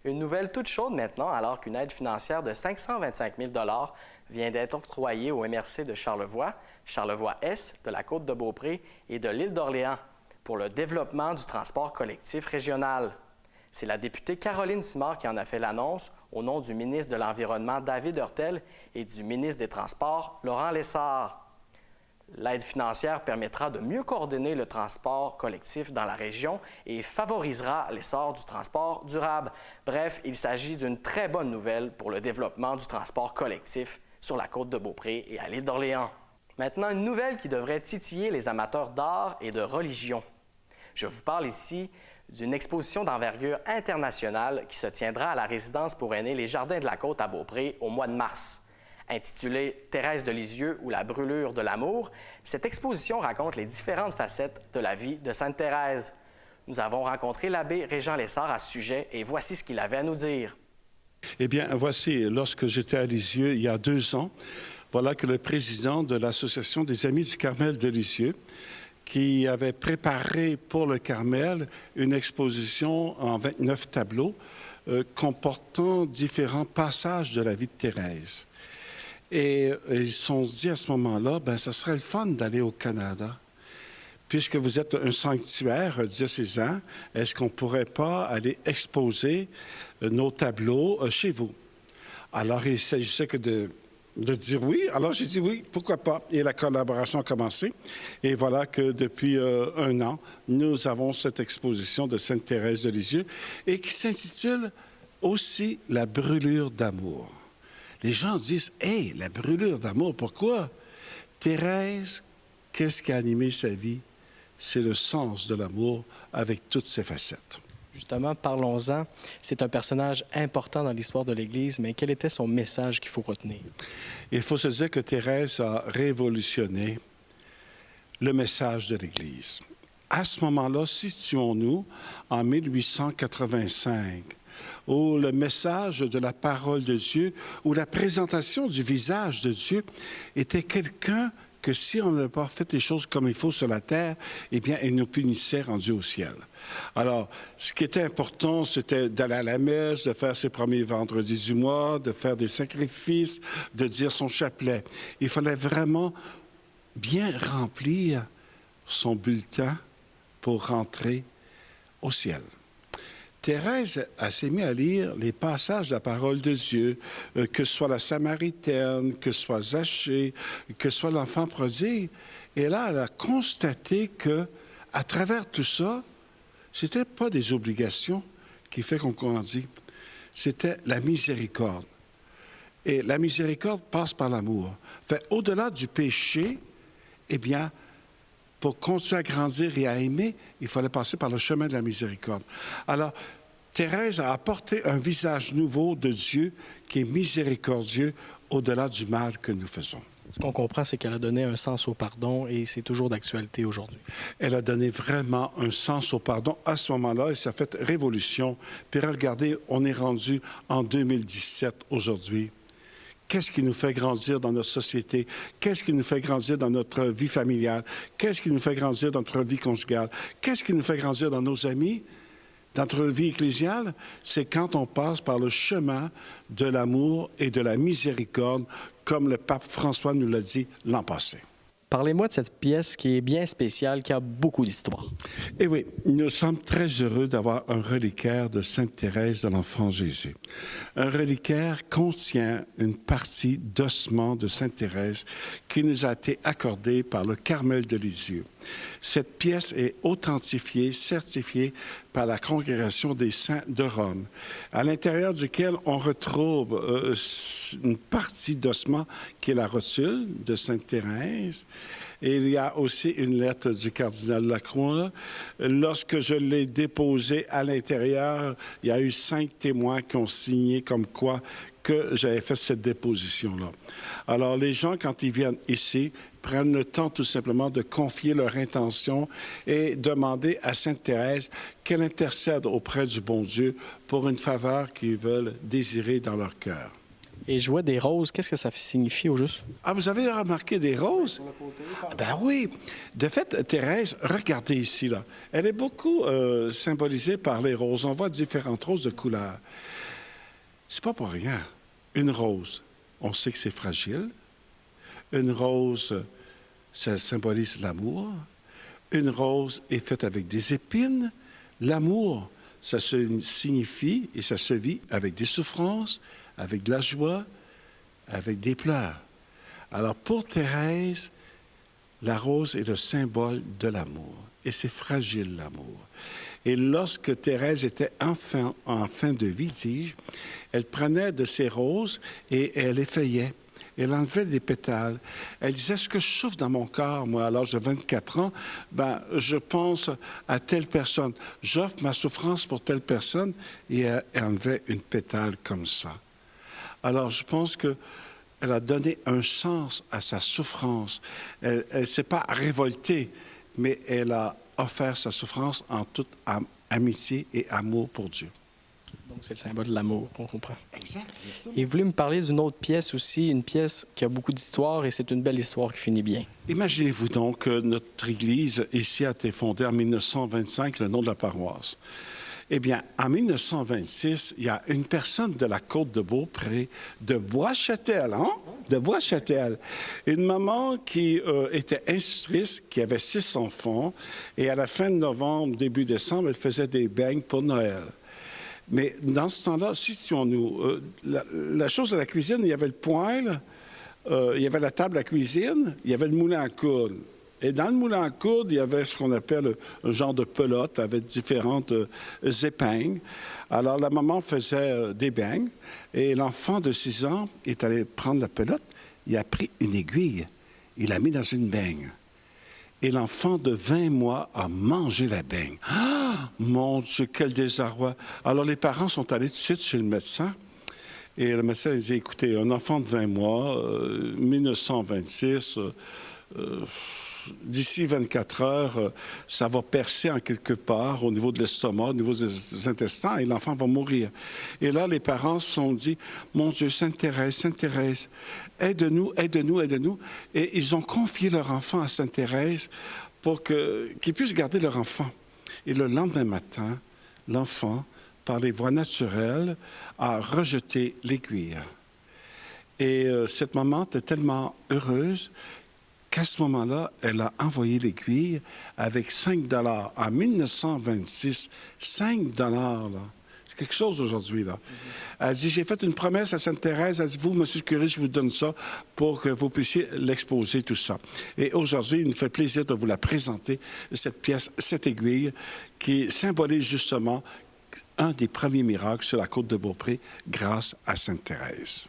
Une nouvelle toute chaude maintenant, alors qu'une aide financière de 525 000 vient d'être octroyée au MRC de Charlevoix, Charlevoix-Est, de la Côte-de-Beaupré et de l'île d'Orléans pour le développement du transport collectif régional. C'est la députée Caroline Simard qui en a fait l'annonce au nom du ministre de l'Environnement David Hurtel et du ministre des Transports Laurent Lessard. L'aide financière permettra de mieux coordonner le transport collectif dans la région et favorisera l'essor du transport durable. Bref, il s'agit d'une très bonne nouvelle pour le développement du transport collectif sur la Côte-de-Beaupré et à l'île d'Orléans. Maintenant, une nouvelle qui devrait titiller les amateurs d'art et de religion. Je vous parle ici d'une exposition d'envergure internationale qui se tiendra à la résidence pour aînés Les Jardins de la Côte à Beaupré au mois de mars. Intitulée « Thérèse de Lisieux ou la brûlure de l'amour », cette exposition raconte les différentes facettes de la vie de Sainte Thérèse. Nous avons rencontré l'abbé Régent Lessard à ce sujet et voici ce qu'il avait à nous dire. Eh bien, voici, lorsque j'étais à Lisieux, il y a 2 ans, voilà que le président de l'Association des Amis du Carmel de Lisieux, qui avait préparé pour le Carmel une exposition en 29 tableaux comportant différents passages de la vie de Thérèse. Et ils se sont dit à ce moment-là, bien, ce serait le fun d'aller au Canada. Puisque vous êtes un sanctuaire diocésain, est-ce qu'on ne pourrait pas aller exposer nos tableaux chez vous? Alors, il s'agissait que de dire oui. Alors, j'ai dit oui, pourquoi pas? Et la collaboration a commencé. Et voilà que depuis 1 an, nous avons cette exposition de Sainte Thérèse de Lisieux et qui s'intitule aussi « La brûlure d'amour ». Les gens disent « Hey, la brûlure d'amour, pourquoi? » Thérèse, qu'est-ce qui a animé sa vie? C'est le sens de l'amour avec toutes ses facettes. Justement, parlons-en. C'est un personnage important dans l'histoire de l'Église, mais quel était son message qu'il faut retenir? Il faut se dire que Thérèse a révolutionné le message de l'Église. À ce moment-là, situons-nous en 1885, où le message de la parole de Dieu, où la présentation du visage de Dieu était quelqu'un que si on n'avait pas fait les choses comme il faut sur la terre, eh bien, il nous punissait rendu au ciel. Alors, ce qui était important, c'était d'aller à la messe, de faire ses premiers vendredis du mois, de faire des sacrifices, de dire son chapelet. Il fallait vraiment bien remplir son bulletin pour rentrer au ciel. Thérèse s'est mise à lire les passages de la parole de Dieu, que ce soit la Samaritaine, que ce soit Zachée, que ce soit l'enfant prodigue. Et là, elle a constaté que, à travers tout ça, ce n'était pas des obligations qui fait qu'on grandit, c'était la miséricorde. Et la miséricorde passe par l'amour. Fait, au-delà du péché, eh bien, pour continuer à grandir et à aimer, il fallait passer par le chemin de la miséricorde. Alors, Thérèse a apporté un visage nouveau de Dieu qui est miséricordieux au-delà du mal que nous faisons. Ce qu'on comprend, c'est qu'elle a donné un sens au pardon et c'est toujours d'actualité aujourd'hui. Elle a donné vraiment un sens au pardon à ce moment-là et ça a fait révolution. Puis regardez, on est rendu en 2017 aujourd'hui. Qu'est-ce qui nous fait grandir dans notre société? Qu'est-ce qui nous fait grandir dans notre vie familiale? Qu'est-ce qui nous fait grandir dans notre vie conjugale? Qu'est-ce qui nous fait grandir dans nos amis? Dans notre vie ecclésiale? C'est quand on passe par le chemin de l'amour et de la miséricorde, comme le pape François nous l'a dit l'an passé. Parlez-moi de cette pièce qui est bien spéciale, qui a beaucoup d'histoire. Eh oui, nous sommes très heureux d'avoir un reliquaire de Sainte Thérèse de l'Enfant Jésus. Un reliquaire contient une partie d'ossement de Sainte Thérèse qui nous a été accordée par le Carmel de Lisieux. Cette pièce est authentifiée, certifiée par la Congrégation des Saints de Rome, à l'intérieur duquel on retrouve une partie d'ossement qui est la rotule de Sainte Thérèse. Et il y a aussi une lettre du cardinal Lacroix. Lorsque je l'ai déposée à l'intérieur, il y a eu 5 témoins qui ont signé comme quoi que j'avais fait cette déposition-là. Alors, les gens, quand ils viennent ici, prennent le temps tout simplement de confier leur intention et demander à Sainte Thérèse qu'elle intercède auprès du bon Dieu pour une faveur qu'ils veulent désirer dans leur cœur. Et je vois des roses. Qu'est-ce que ça signifie au juste? Ah, vous avez remarqué des roses? Ben oui. De fait, Thérèse, regardez ici, là. Elle est beaucoup symbolisée par les roses. On voit différentes roses de couleurs. C'est pas pour rien. Une rose, on sait que c'est fragile. Une rose, ça symbolise l'amour. Une rose est faite avec des épines. L'amour, ça se signifie et ça se vit avec des souffrances, avec de la joie, avec des pleurs. Alors pour Thérèse, la rose est le symbole de l'amour. Et c'est fragile, l'amour. Et lorsque Thérèse était en fin de vie, dis-je, elle prenait de ces roses et elle effeuillait. Elle enlevait des pétales. Elle disait, ce que je souffre dans mon corps, moi, à l'âge de 24 ans, ben, je pense à telle personne. J'offre ma souffrance pour telle personne. Et elle enlevait une pétale comme ça. Alors, je pense qu'elle a donné un sens à sa souffrance. Elle ne s'est pas révoltée, mais elle a offert sa souffrance en toute amitié et amour pour Dieu. Donc, c'est le symbole de l'amour qu'on comprend. Exact. Et vous voulez me parler d'une autre pièce aussi, une pièce qui a beaucoup d'histoire et c'est une belle histoire qui finit bien. Imaginez-vous donc que notre Église ici a été fondée en 1925, le nom de la paroisse. Eh bien, en 1926, il y a une personne de la côte de Beaupré, de Bois-Châtel, de Bois-Châtel, une maman qui était institutrice, qui avait 6 enfants, et à la fin de novembre, début décembre, elle faisait des beignes pour Noël. Mais dans ce temps-là, situons-nous, la chose de la cuisine, il y avait le poêle, il y avait la table à cuisine, il y avait le moulin à coudre. Et dans le moulin à coudre, il y avait ce qu'on appelle un genre de pelote avec différentes épingles. Alors, la maman faisait des beignes et l'enfant de 6 ans est allé prendre la pelote, il a pris une aiguille, il l'a mis dans une beigne. Et l'enfant de 20 mois a mangé la beigne. Ah! Mon Dieu, quel désarroi! Alors, les parents sont allés tout de suite chez le médecin. Et le médecin disait, écoutez, un enfant de 20 mois, 1926, d'ici 24 heures, ça va percer en quelque part au niveau de l'estomac, au niveau des intestins, et l'enfant va mourir. Et là, les parents se sont dit, mon Dieu, Sainte Thérèse, aide-nous, aide-nous, aide-nous. Et ils ont confié leur enfant à Sainte Thérèse pour qu'ils puissent garder leur enfant. Et le lendemain matin, l'enfant, par les voies naturelles, a rejeté l'aiguille. Et cette maman était tellement heureuse qu'à ce moment-là, elle a envoyé l'aiguille avec 5 $. En 1926, 5 $, là. C'est quelque chose aujourd'hui, là. Elle dit, j'ai fait une promesse à Sainte Thérèse. Elle dit, vous, monsieur le curé, je vous donne ça pour que vous puissiez l'exposer, tout ça. Et aujourd'hui, il nous fait plaisir de vous la présenter, cette pièce, cette aiguille, qui symbolise justement un des premiers miracles sur la côte de Beaupré grâce à Sainte Thérèse.